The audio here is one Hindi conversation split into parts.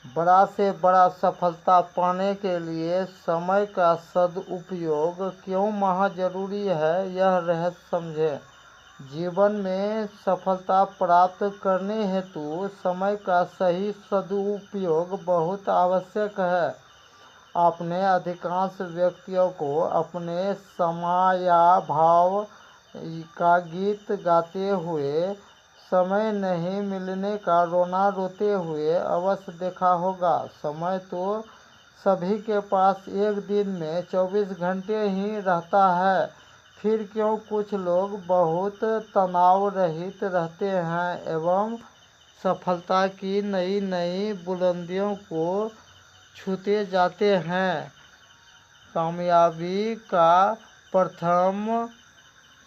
बड़ा से बड़ा सफलता पाने के लिए समय का सदुपयोग क्यों महाजरूरी है, यह रहस्य समझें। जीवन में सफलता प्राप्त करने हेतु समय का सही सदुपयोग बहुत आवश्यक है। आपने अधिकांश व्यक्तियों को अपने समयाभाव का गीत गाते हुए, समय नहीं मिलने का रोना रोते हुए अवश्य देखा होगा। समय तो सभी के पास एक दिन में 24 घंटे ही रहता है, फिर क्यों कुछ लोग बहुत तनाव रहित रहते हैं एवं सफलता की नई नई बुलंदियों को छूते जाते हैं। कामयाबी का प्रथम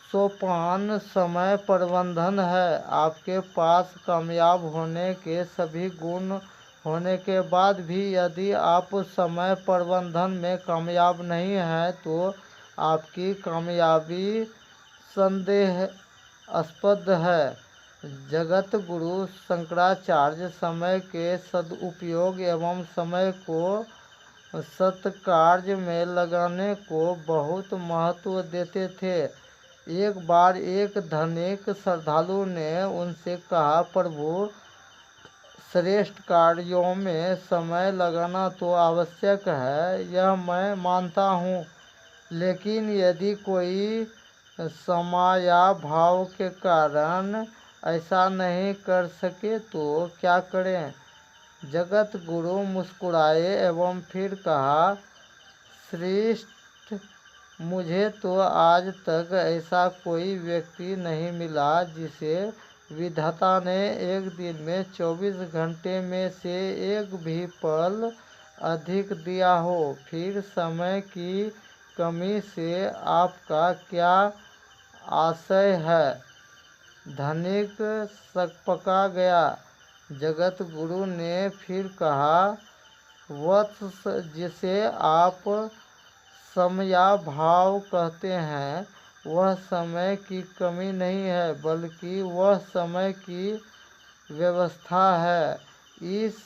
सोपान समय प्रबंधन है। आपके पास कामयाब होने के सभी गुण होने के बाद भी यदि आप समय प्रबंधन में कामयाब नहीं हैं तो आपकी कामयाबी संदेहास्पद है। जगत गुरु शंकराचार्य समय के सदुपयोग एवं समय को सत्कार्य में लगाने को बहुत महत्व देते थे। एक बार एक धनिक श्रद्धालु ने उनसे कहा, प्रभु, श्रेष्ठ कार्यों में समय लगाना तो आवश्यक है, यह मैं मानता हूँ, लेकिन यदि कोई समयाभाव के कारण ऐसा नहीं कर सके तो क्या करें। जगत गुरु मुस्कुराए एवं फिर कहा, श्रेष्ठ, मुझे तो आज तक ऐसा कोई व्यक्ति नहीं मिला जिसे विधाता ने एक दिन में 24 घंटे में से एक भी पल अधिक दिया हो। फिर समय की कमी से आपका क्या आशय है। धनिक सकपका गया। जगत गुरु ने फिर कहा, वत्स, जिसे आप समयाभाव कहते हैं वह समय की कमी नहीं है, बल्कि वह समय की व्यवस्था है। इस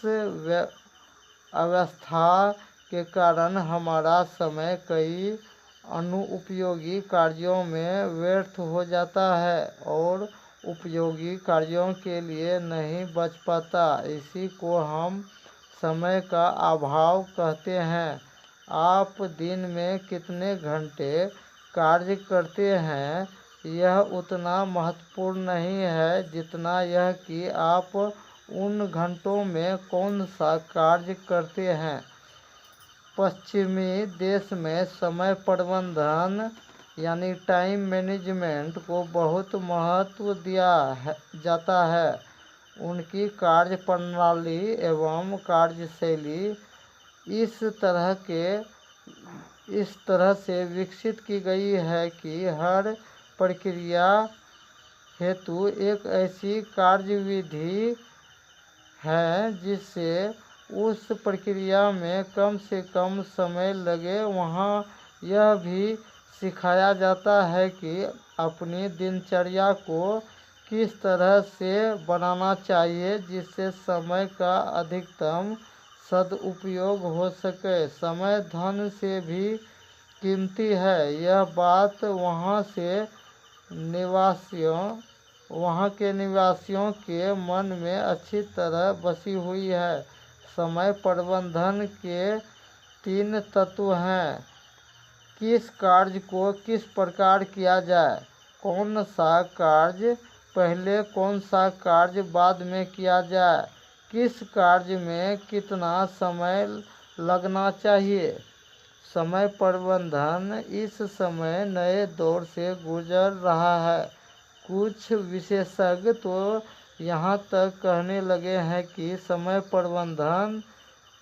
अवस्था के कारण हमारा समय कई अनुपयोगी कार्यों में व्यर्थ हो जाता है और उपयोगी कार्यों के लिए नहीं बच पाता। इसी को हम समय का अभाव कहते हैं। आप दिन में कितने घंटे कार्य करते हैं यह उतना महत्वपूर्ण नहीं है जितना यह कि आप उन घंटों में कौन सा कार्य करते हैं। पश्चिमी देश में समय प्रबंधन यानी टाइम मैनेजमेंट को बहुत महत्व दिया जाता है। उनकी कार्य प्रणाली एवं कार्यशैली इस तरह से विकसित की गई है कि हर प्रक्रिया हेतु एक ऐसी कार्यविधि है जिससे उस प्रक्रिया में कम से कम समय लगे। वहाँ यह भी सिखाया जाता है कि अपनी दिनचर्या को किस तरह से बनाना चाहिए जिससे समय का अधिकतम सदुपयोग हो सके। समय धन से भी कीमती है, यह बात वहाँ के निवासियों के मन में अच्छी तरह बसी हुई है। समय प्रबंधन के 3 तत्व हैं। किस कार्य को किस प्रकार किया जाए, कौन सा कार्य पहले कौन सा कार्य बाद में किया जाए, किस कार्य में कितना समय लगना चाहिए। समय प्रबंधन इस समय नए दौर से गुजर रहा है। कुछ विशेषज्ञ तो यहाँ तक कहने लगे हैं कि समय प्रबंधन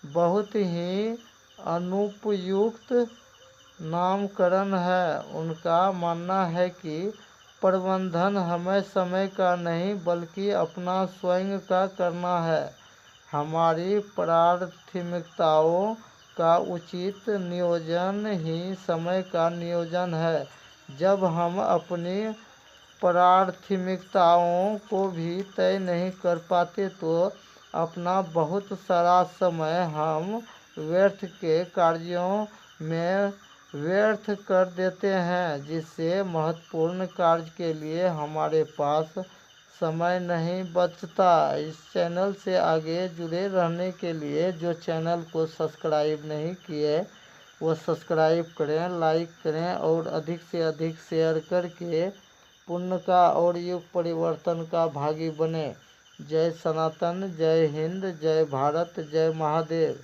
बहुत ही अनुपयुक्त नामकरण है। उनका मानना है कि प्रबंधन हमें समय का नहीं बल्कि अपना स्वयं का करना है। हमारी प्राथमिकताओं का उचित नियोजन ही समय का नियोजन है। जब हम अपनी प्राथमिकताओं को भी तय नहीं कर पाते तो अपना बहुत सारा समय हम व्यर्थ के कार्यों में व्यर्थ कर देते हैं, जिससे महत्वपूर्ण कार्य के लिए हमारे पास समय नहीं बचता। इस चैनल से आगे जुड़े रहने के लिए जो चैनल को सब्सक्राइब नहीं किए वो सब्सक्राइब करें, लाइक करें और अधिक से अधिक शेयर करके पुण्य का और युग परिवर्तन का भागी बने। जय सनातन, जय हिंद, जय भारत, जय महादेव।